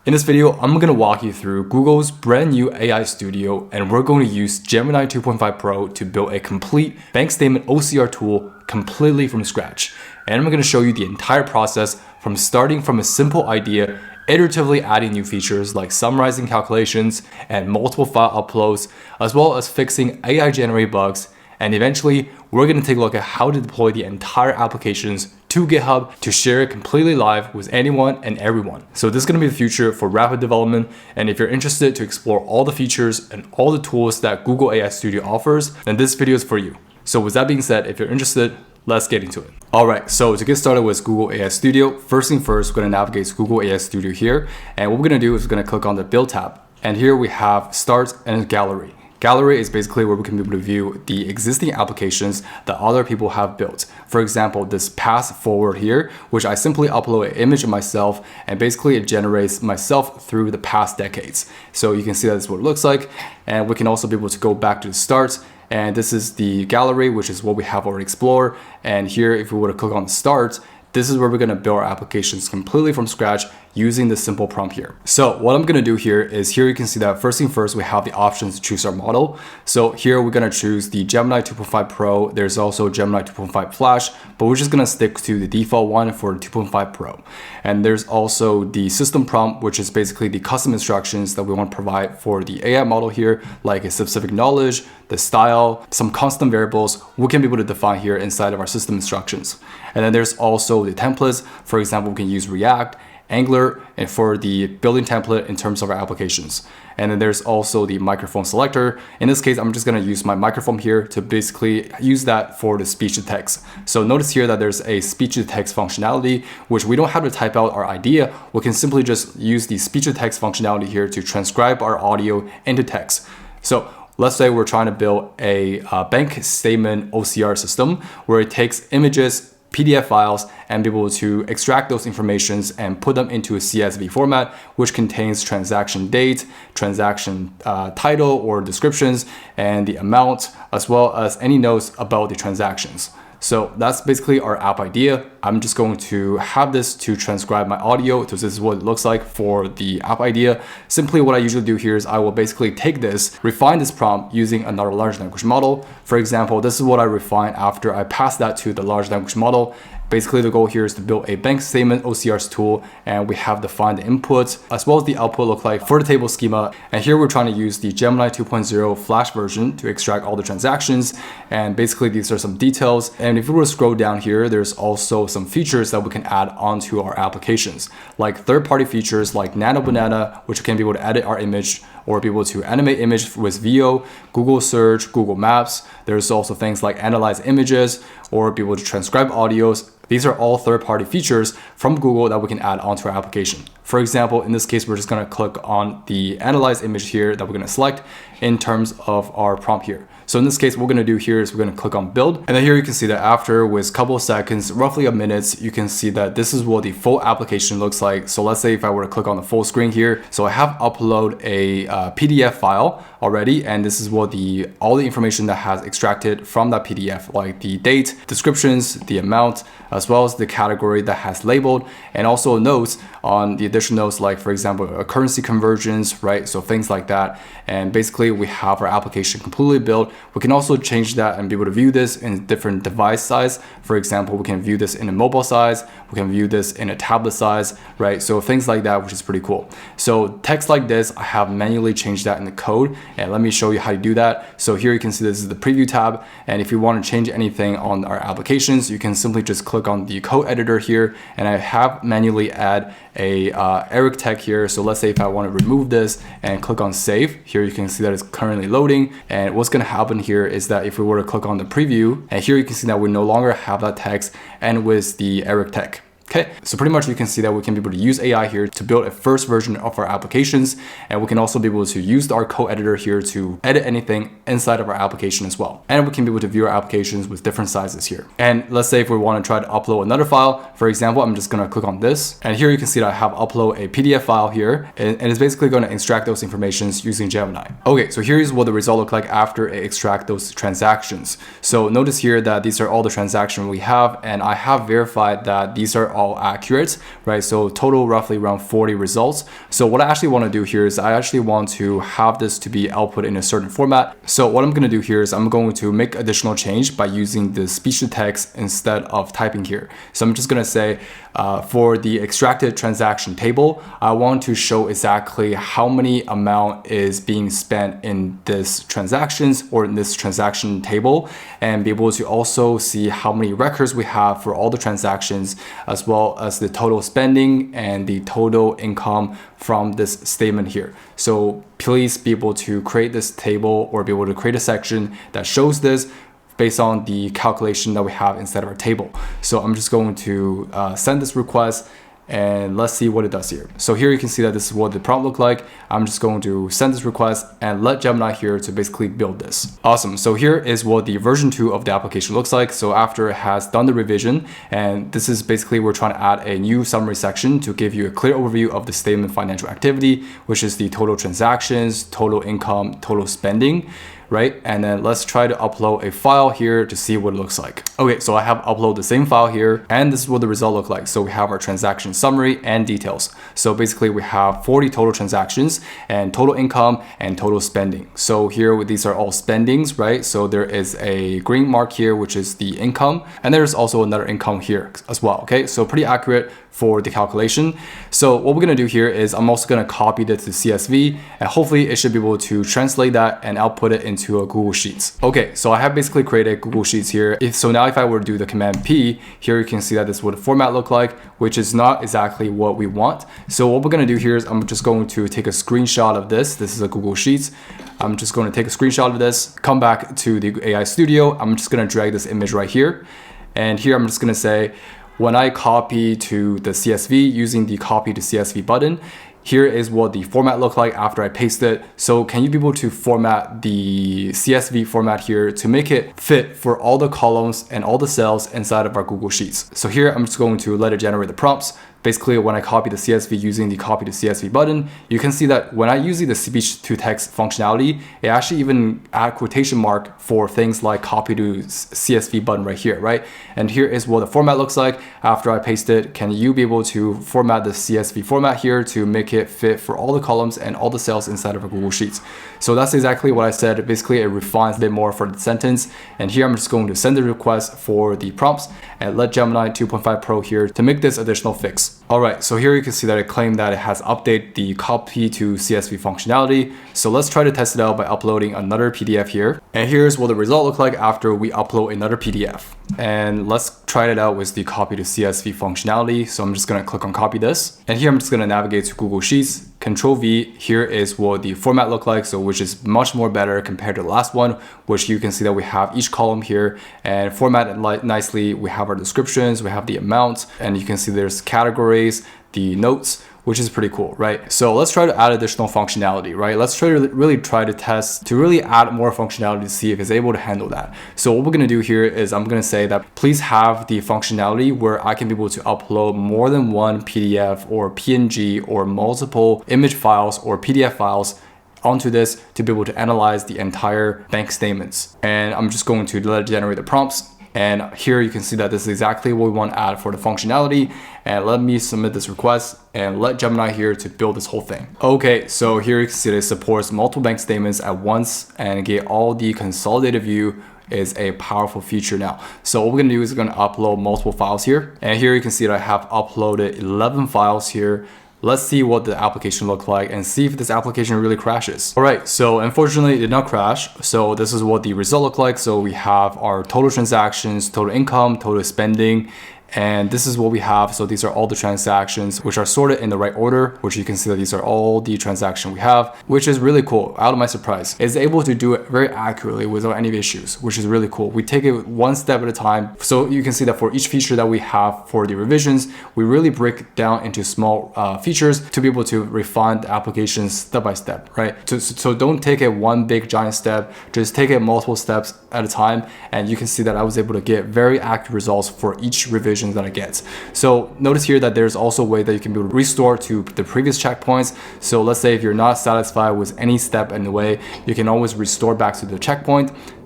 In this video, I'm going to walk you through Google's brand new AI Studio, and we're going to use Gemini 2.5 Pro to build a complete bank statement OCR tool completely from scratch. And I'm going to show you the entire process from starting from a simple idea, iteratively adding new features like summarizing calculations and multiple file uploads, as well as fixing AI generated bugs. And eventually, we're going to take a look at how to deploy the entire applications to GitHub to share it completely live with anyone and everyone. So this is going to be the future for rapid development. And if you're interested to explore all the features and all the tools that Google AI Studio offers, then this video is for you. So with that being said, if you're interested, let's get into it. All right, so to get started with Google AI Studio, first thing first, we're going to navigate to Google AI Studio here. And what we're going to do is we're going to click on the Build tab. And here we have Start and Gallery. Gallery is basically where we can be able to view the existing applications that other people have built. For example, this pass forward here, which I simply upload an image of myself, and basically it generates myself through the past decades. So you can see that's what it looks like. And we can also be able to go back to the start. And this is the gallery, which is what we have already explored. And here, if we were to click on start, this is where we're going to build our applications completely from scratch using this simple prompt here. So what I'm going to do here is here you can see that first thing first, we have the options to choose our model. So here we're going to choose the Gemini 2.5 Pro. There's also Gemini 2.5 Flash, but we're just going to stick to the default one for 2.5 Pro. And there's also the system prompt, which is basically the custom instructions that we want to provide for the AI model here, like a specific knowledge, the style, some custom variables we can be able to define here inside of our system instructions. And then there's also the templates. For example, we can use React, Angular, and for the building template in terms of our applications. And then there's also the microphone selector. In this case, I'm just going to use my microphone here to basically use that for the speech to text. So notice here that there's a speech to text functionality, which we don't have to type out our idea. We can simply just use the speech to text functionality here to transcribe our audio into text. So let's say we're trying to build a bank statement OCR system where it takes images, PDF files, and be able to extract those informations and put them into a CSV format, which contains transaction date, transaction title or descriptions, and the amount, as well as any notes about the transactions. So that's basically our app idea. I'm just going to have this to transcribe my audio. So this is what it looks like for the app idea. Simply what I usually do here is I will basically take this, refine this prompt using another large language model. For example, this is what I refine after I pass that to the large language model. Basically, the goal here is to build a bank statement OCRs tool, and we have defined the input as well as the output look like for the table schema. And here we're trying to use the Gemini 2.0 Flash version to extract all the transactions. And basically, these are some details. And if we were to scroll down here, there's also some features that we can add onto our applications, like third-party features like Nano Banana, which can be able to edit our image or be able to animate image with VO, Google Search, Google Maps. There's also things like analyze images or be able to transcribe audios. These are all third-party features from Google that we can add onto our application. For example, in this case, we're just going to click on the analyze image here that we're going to select in terms of our prompt here. So in this case, what we're going to do here is we're going to click on build. And then here you can see that after with a couple of seconds, roughly a minute, you can see that this is what the full application looks like. So let's say if I were to click on the full screen here. So I have uploaded a PDF file already. And this is what all the information that has extracted from that PDF, like the date, descriptions, the amount, as well as the category that has labeled, and also notes on the additional notes, like for example, currency conversions, right? So things like that. And basically we have our application completely built. We can also change that and be able to view this in different device size. For example, we can view this in a mobile size. We can view this in a tablet size, right? So things like that, which is pretty cool. So text like this, I have manually changed that in the code. And let me show you how to do that. So here you can see this is the preview tab. And if you want to change anything on our applications, you can simply just click on the code editor here. And I have manually add a Eric tag here. So let's say if I want to remove this and click on save, here you can see that it's currently loading. And what's going to happen here is that if we were to click on the preview, and here you can see that we no longer have that text and with the Eric tag. Okay, so pretty much you can see that we can be able to use AI here to build a first version of our applications. And we can also be able to use our code editor here to edit anything inside of our application as well. And we can be able to view our applications with different sizes here. And let's say if we want to try to upload another file, for example, I'm just going to click on this. And here you can see that I have upload a PDF file here, and it's basically going to extract those informations using Gemini. Okay, so here's what the result look like after it extract those transactions. So notice here that these are all the transactions we have, and I have verified that these are all accurate, right? So total roughly around 40 results. So what I actually want to do here is I actually want to have this to be output in a certain format. So what I'm going to do here is I'm going to make additional change by using the speech to text instead of typing here. So I'm just going to say for the extracted transaction table, I want to show exactly how many amount is being spent in this transactions or in this transaction table, and be able to also see how many records we have for all the transactions, as well as the total spending and the total income from this statement here. So please be able to create this table or be able to create a section that shows this based on the calculation that we have inside of our table. So I'm just going to send this request, and let's see what it does here. So here you can see that this is what the prompt looked like. I'm just going to send this request and let Gemini here to basically build this. Awesome. So here is what the version 2 of the application looks like. So after it has done the revision, and this is basically we're trying to add a new summary section to give you a clear overview of the statement financial activity, which is the total transactions, total income, total spending, right? And then let's try to upload a file here to see what it looks like. Okay, so I have uploaded the same file here, and this is what the result looks like. So we have our transaction summary and details. So basically we have 40 total transactions and total income and total spending. So here these are all spendings, right? So there is a green mark here, which is the income, and there's also another income here as well. Okay, so pretty accurate for the calculation. So what we're gonna do here is I'm also gonna copy this to CSV, and hopefully it should be able to translate that and output it into a Google Sheets. Okay, so I have basically created Google Sheets here. So now if I were to do the Command P, here you can see that this is what the format look like, which is not exactly what we want. So what we're gonna do here is I'm just going to take a screenshot of this. This is a Google Sheets. I'm just going to take a screenshot of this, come back to the AI Studio. I'm just gonna drag this image right here. And here I'm just gonna say, when I copy to the CSV using the copy to CSV button, here is what the format look like after I paste it. So can you be able to format the CSV format here to make it fit for all the columns and all the cells inside of our Google Sheets? So here I'm just going to let it generate the prompts. Basically, when I copy the CSV using the copy to CSV button, you can see that when I use the speech to text functionality, it actually even add quotation mark for things like copy to CSV button right here, right? And here is what the format looks like after I paste it. Can you be able to format the CSV format here to make it fit for all the columns and all the cells inside of a Google Sheets? So that's exactly what I said. Basically, it refines a bit more for the sentence. And here I'm just going to send the request for the prompts and let Gemini 2.5 Pro here to make this additional fix. All right, so here you can see that it claimed that it has updated the copy to CSV functionality. So let's try to test it out by uploading another PDF here. And here's what the result looks like after we upload another PDF. And let's try it out with the copy to CSV functionality. So I'm just gonna click on copy this. And here I'm just gonna navigate to Google Sheets, Control V. Here is what the format look like, so which is much more better compared to the last one, which you can see that we have each column here and formatted nicely. We have our descriptions, we have the amounts, and you can see there's categories, the notes, which is pretty cool, right? So let's try to add additional functionality, right? Let's try to really try to test to really add more functionality to see if it's able to handle that. So what we're gonna do here is I'm gonna say that please have the functionality where I can be able to upload more than one PDF or PNG or multiple image files or PDF files onto this to be able to analyze the entire bank statements. And I'm just going to let it generate the prompts. And here you can see that this is exactly what we want to add for the functionality. And let me submit this request and let Gemini here to build this whole thing. Okay, so here you can see that it supports multiple bank statements at once and get all the consolidated view is a powerful feature now. So what we're gonna do is we're gonna upload multiple files here. And here you can see that I have uploaded 11 files here. Let's see what the application looks like and see if this application really crashes. All right, so unfortunately it did not crash. So this is what the result looked like. So we have our total transactions, total income, total spending, and this is what we have. So these are all the transactions which are sorted in the right order, which you can see that these are all the transactions we have, which is really cool. Out of my surprise, it's able to do it very accurately without any issues, which is really cool. We take it one step at a time. So you can see that for each feature that we have for the revisions, we really break down into small features to be able to refine the application step by step, right? So don't take it one big giant step, just take it multiple steps at a time. And you can see that I was able to get very accurate results for each revision conditions that I get. So notice here that there's also a way that you can be able to restore to the previous checkpoints. So let's say if you're not satisfied with any step in the way, you can always restore back to the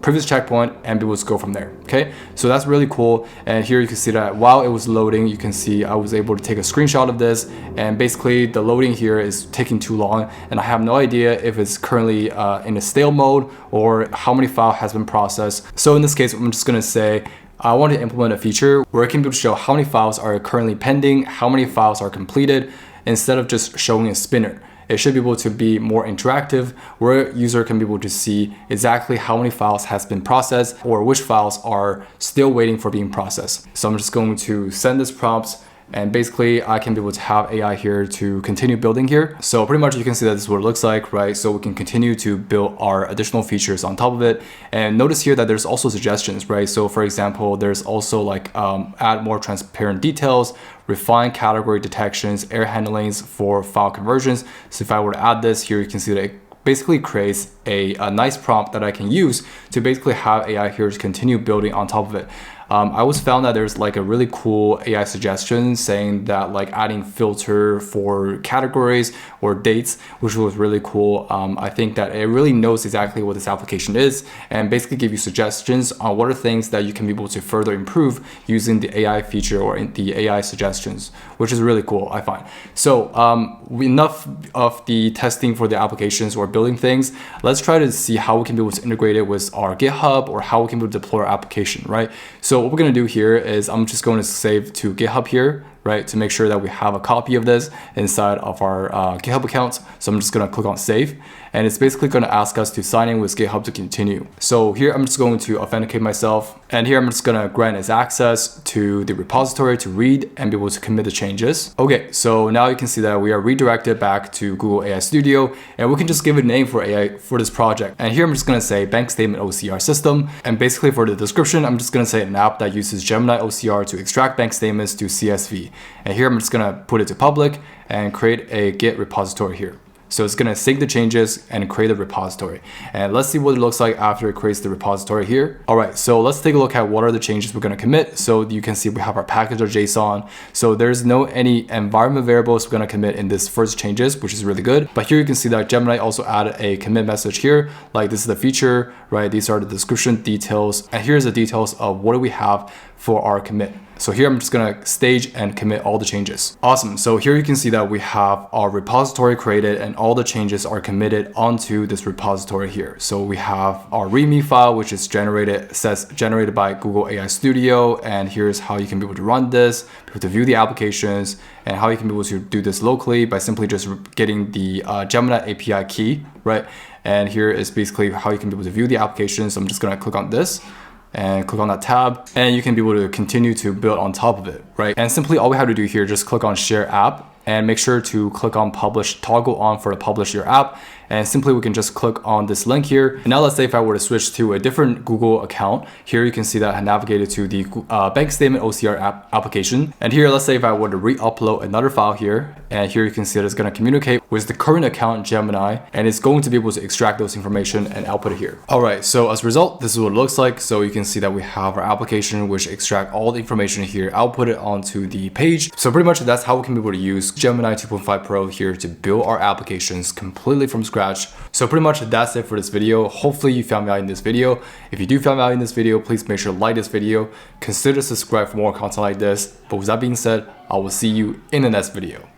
previous checkpoint, and be able to go from there. Okay, so that's really cool. And here you can see that while it was loading, you can see I was able to take a screenshot of this, and basically the loading here is taking too long, and I have no idea if it's currently in a stale mode or how many files has been processed. So in this case, I'm just gonna say I want to implement a feature where it can be able to show how many files are currently pending, how many files are completed, instead of just showing a spinner. It should be able to be more interactive, where a user can be able to see exactly how many files has been processed or which files are still waiting for being processed. So I'm just going to send this prompt, and basically I can be able to have AI here to continue building here. So pretty much you can see that this is what it looks like, right? So we can continue to build our additional features on top of it. And notice here that there's also suggestions, right? So for example, there's also like add more transparent details, refine category detections, error handlings for file conversions. So if I were to add this here, you can see that it basically creates a nice prompt that I can use to basically have AI here to continue building on top of it. I always found that there's like a really cool AI suggestion saying that like adding filter for categories or dates, which was really cool. I think that it really knows exactly what this application is and basically give you suggestions on what are things that you can be able to further improve using the AI feature or in the AI suggestions, which is really cool, I find. So enough of the testing for the applications or building things. Let's try to see how we can be able to integrate it with our GitHub or how we can be able to deploy our application, right? So what we're going to do here is I'm just going to save to GitHub here, right, to make sure that we have a copy of this inside of our GitHub account. So I'm just going to click on save, and it's basically going to ask us to sign in with GitHub to continue. So here I'm just going to authenticate myself, and here I'm just going to grant its access to the repository to read and be able to commit the changes. Okay, so now you can see that we are redirected back to Google AI Studio, and we can just give a name for AI for this project. And here I'm just going to say bank statement OCR system, and basically for the description, I'm just going to say an app that uses Gemini OCR to extract bank statements to CSV. And here I'm just gonna put it to public and create a Git repository here. So it's gonna sync the changes and create a repository. And let's see what it looks like after it creates the repository here. All right, so let's take a look at what are the changes we're gonna commit. So you can see we have our package.json. So there's no any environment variables we're gonna commit in this first changes, which is really good. But here you can see that Gemini also added a commit message here. Like this is the feature, right? These are the description details. And here's the details of what do we have for our commit. So here I'm just gonna stage and commit all the changes. Awesome, so here you can see that we have our repository created and all the changes are committed onto this repository here. So we have our README file, which is generated by Google AI Studio. And here's how you can be able to run this, be able to view the applications, and how you can be able to do this locally by simply just getting the Gemini API key, right? And here is basically how you can be able to view the application. So I'm just gonna click on this and click on that tab, and you can be able to continue to build on top of it, right? And simply all we have to do here, just click on share app and make sure to click on publish, toggle on for the publish your app. And simply we can just click on this link here. And now let's say if I were to switch to a different Google account, here you can see that I navigated to the bank statement OCR application. And here, let's say if I were to re-upload another file here, and here you can see that it's gonna communicate with the current account Gemini, and it's going to be able to extract those information and output it here. All right, so as a result, this is what it looks like. So you can see that we have our application, which extract all the information here, output it onto the page. So pretty much that's how we can be able to use Gemini 2.5 Pro here to build our applications completely from scratch. So pretty much that's it for this video. Hopefully you found value in this video. If you do find value in this video, please make sure to like this video, consider subscribe for more content like this. But with that being said, I will see you in the next video.